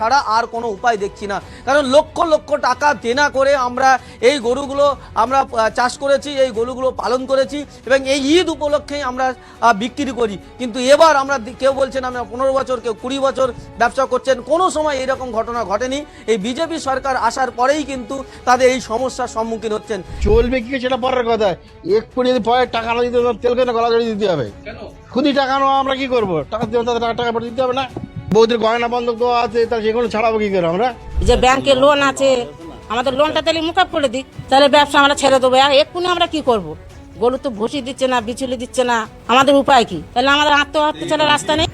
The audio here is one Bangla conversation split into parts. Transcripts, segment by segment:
ছাড়া আর কোনো উপায় দেখছি না। কারণ লক্ষ লক্ষ টাকা দেনা করে আমরা এই গরুগুলো আমরা চাষ করেছি, এই গরুগুলো পালন করেছি এবং এই ঈদ উপলক্ষেই আমরা বিক্রি করি। কিন্তু এবার আমরা কেউ বলছেন আমরা 15 বছর, কেউ 20 বছর ব্যবসা করছেন, কোনো সময় এরকম ঘটনা ঘটেনি। এই বিজেপি সরকার আসার পরেই কিন্তু তাদের এই সমস্যার সম্মুখীন হচ্ছেন। চলবে কি সেটা পরের কথা, একটু যদি পরে টাকা না দিতে তেল কেন গলা জড়িয়ে দিতে হবে? খুদি টাকা নেওয়া আমরা কি করবো? টাকা দেবো, তাদের টাকা পরে দিতে হবে না? বৌদির গয়না বন্ধক দেওয়া আছে, তার সেগুলো ছাড়াবো কি করে আমরা? যে ব্যাংকে লোন আছে, আমাদের লোনটা তাহলে মুকাব করে দিক, তাহলে ব্যবসা আমরা ছেড়ে দেবো। আর এক্ষুনি আমরা কি করব? গরু তো ভুসি দিচ্ছে না, বিচুলি দিচ্ছে না, আমাদের উপায় কি? তাহলে আমাদের আত্মহত্যা ছাড়া রাস্তা নেই।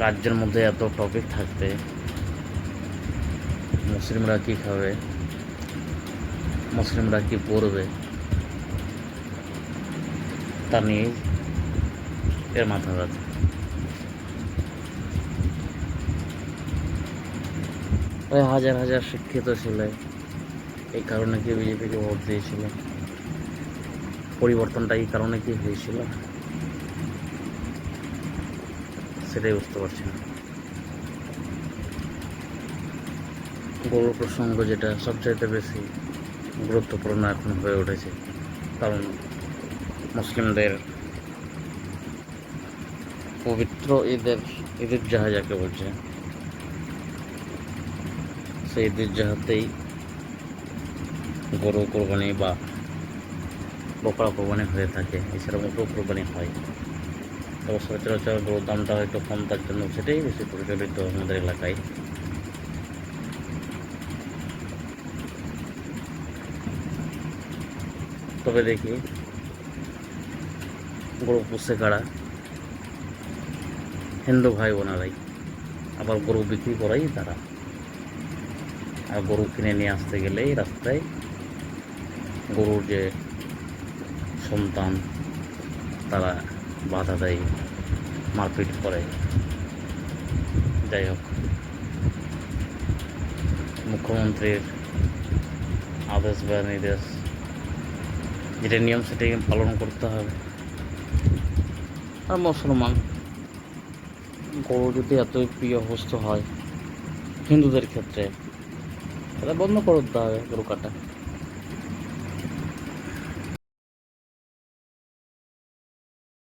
রাজ্যের মধ্যে এত টপিক থাকতে মুসলিমরা কি খাবে, মুসলিমরা কি পড়বে, তা নিয়ে এর মাথা ব্যথা। ওই হাজার হাজার শিক্ষিত ছিল, এই কারণে কি বিজেপিকে ভোট দিয়েছিল? পরিবর্তনটা এই কারণে কি হয়েছিল সেটাই বুঝতে পারছি না। গরুর প্রসঙ্গ যেটা সবচাইতে বেশি গুরুত্বপূর্ণ এখন হয়ে উঠেছে, কারণ মুসলিমদের পবিত্র ঈদের জাহা যাকে বলছে, সেই ঈদের জাহাতেই গরু কোরবানি বা বকরা কোরবানি হয়ে থাকে, এছাড়া মোটো কোরবানি হয়। তবে সচরাচর গরুর দামটা হয়তো কম, তার জন্য সেটাই বেশি প্রচলিত আমাদের এলাকায়। তবে দেখি গরু পুষে কারা হিন্দু ভাই বোনেরাই, আবার গরু বিক্রি করাই তারা। আর গরু কিনে নিয়ে আসতে গেলেই রাস্তায় গরুর যে সন্তান তারা বাধা দেয়, মারপিট করে। যাই হোক, মুখ্যমন্ত্রীর আদেশ বা নির্দেশ, যেটা নিয়ম সেটাই পালন করতে হবে। আর মুসলমান গরু যদি এতই প্রিয় বস্তু হয় হিন্দুদের ক্ষেত্রে, তাহলে বন্ধ করে দিতে হবে গরু কাটা।